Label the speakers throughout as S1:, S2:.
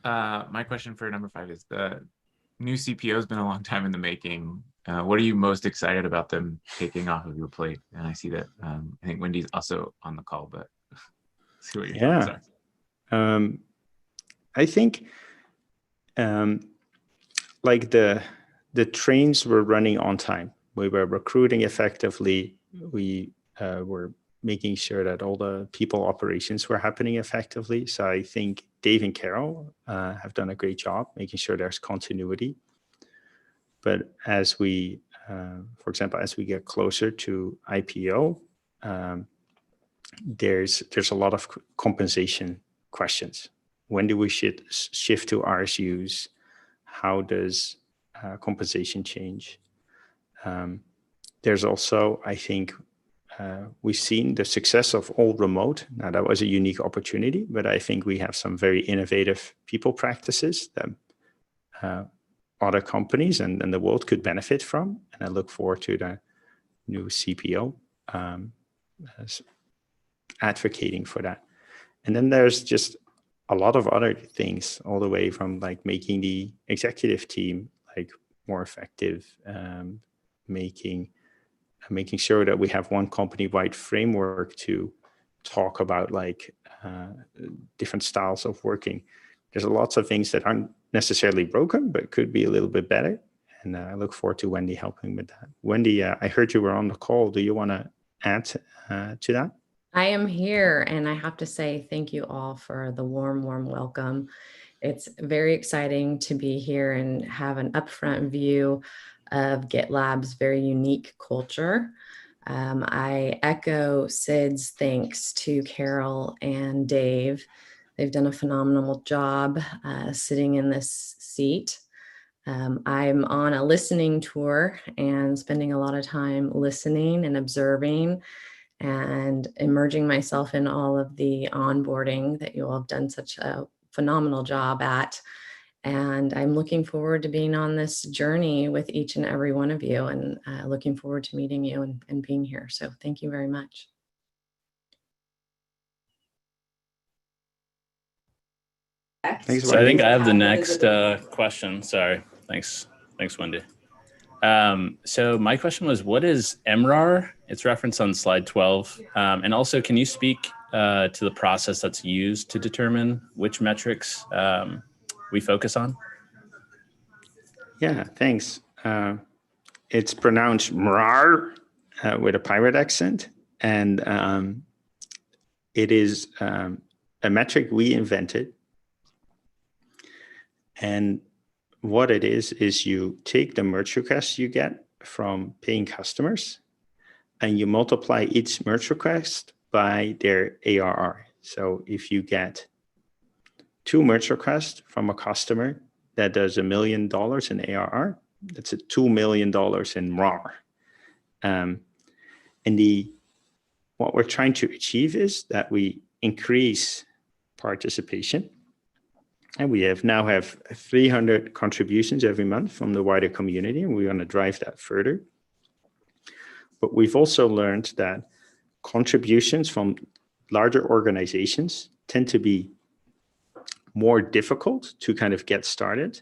S1: My question for number 5 is the new CPO has been a long time in the making. What are you most excited about them taking off of your plate? And I see that I think Wendy's also on the call, but see what your thoughts
S2: Yeah,
S1: are.
S2: I think like the trains were running on time. We were recruiting effectively. We were making sure that all the people operations were happening effectively. So I think Dave and Carol have done a great job making sure there's continuity. But as we, for example, as we get closer to IPO, there's a lot of compensation questions. When do we shift to RSUs? How does compensation change? There's also, I think, we've seen the success of all remote. Now, that was a unique opportunity, but I think we have some very innovative people practices that other companies and the world could benefit from. And I look forward to the new CPO advocating for that. And then there's just a lot of other things, all the way from like making the executive team like more effective, making sure that we have one company-wide framework to talk about like different styles of working. There's lots of things that aren't necessarily broken, but could be a little bit better. And I look forward to Wendy helping with that. Wendy, I heard you were on the call. Do you want to add to that?
S3: I am here, and I have to say thank you all for the warm welcome. It's very exciting to be here and have an upfront view of GitLab's very unique culture. I echo Sid's thanks to Carol and Dave. They've done a phenomenal job sitting in this seat. I'm on a listening tour and spending a lot of time listening and observing and immersing myself in all of the onboarding that you all have done such a phenomenal job at. And I'm looking forward to being on this journey with each and every one of you, and looking forward to meeting you and being here. So thank you very much.
S2: Thanks,
S4: so I think I have the next question. Sorry. Thanks, Wendy. So my question was, what is MRAR? It's referenced on slide 12. And also, can you speak to the process that's used to determine which metrics we focus on?
S2: Yeah, thanks. It's pronounced MRAR with a pirate accent. And it is a metric we invented. And what it is you take the merge requests you get from paying customers and you multiply each merge request by their ARR. So if you get 2 merge requests from a customer that does $1 million in ARR, that's $2 million in MRAR. And what we're trying to achieve is that we increase participation. And we now have 300 contributions every month from the wider community, and we want to drive that further. But we've also learned that contributions from larger organizations tend to be more difficult to kind of get started,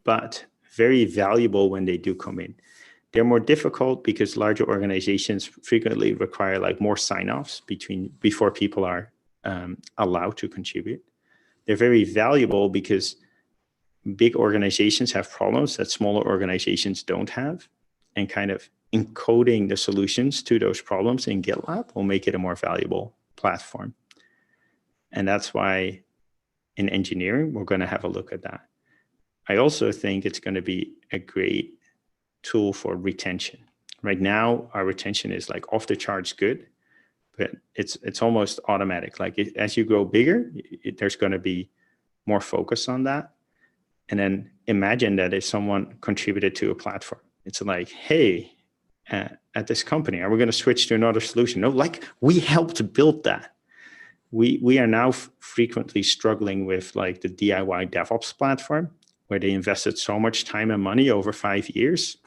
S2: but very valuable when they do come in. They're more difficult because larger organizations frequently require like more sign-offs before people are allowed to contribute. They're very valuable because big organizations have problems that smaller organizations don't have, and kind of encoding the solutions to those problems in GitLab will make it a more valuable platform. And that's why in engineering, we're going to have a look at that. I also think it's going to be a great tool for retention. Right now, our retention is like off the charts good, but it's almost automatic. Like as you grow bigger, there's going to be more focus on that. And then imagine that if someone contributed to a platform, it's like, hey, at this company, are we going to switch to another solution? No, like we helped build that. We are now frequently struggling with like the DIY DevOps platform, where they invested so much time and money over 5 years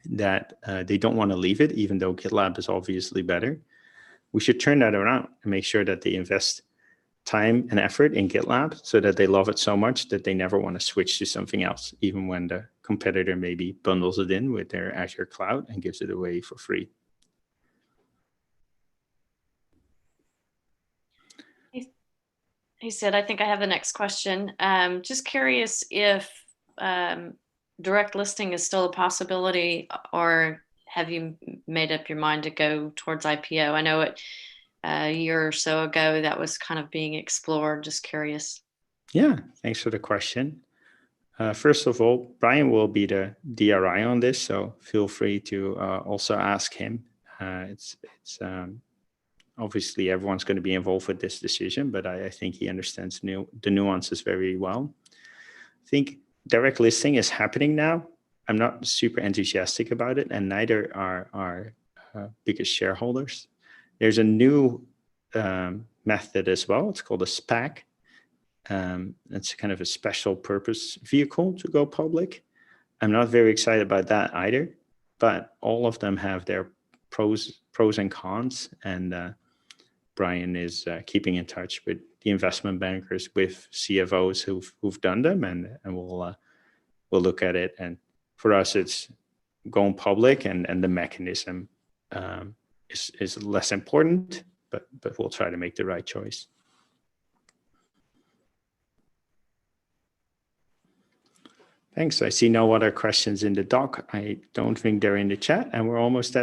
S2: that they don't want to leave it, even though GitLab is obviously better. We should turn that around and make sure that they invest time and effort in GitLab so that they love it so much that they never want to switch to something else, even when the competitor maybe bundles it in with their Azure cloud and gives it away for free.
S5: He said, I think I have the next question. Just curious if direct listing is still a possibility, or have you made up your mind to go towards IPO? I know a year or so ago that was kind of being explored. Just curious.
S2: Yeah, thanks for the question. First of all, Brian will be the DRI on this, so feel free to also ask him. It's obviously everyone's going to be involved with this decision, but I think he understands the nuances very well. I think direct listing is happening now. I'm not super enthusiastic about it, and neither are our biggest shareholders. There's a new method as well. It's called a SPAC. It's kind of a special purpose vehicle to go public. I'm not very excited about that either, but all of them have their pros and cons, and Brian is keeping in touch with the investment bankers, with CFOs who've done them, and we'll look at it. And for us, it's going public, and the mechanism is less important, but we'll try to make the right choice. Thanks. I see no other questions in the doc. I don't think they're in the chat, and we're almost at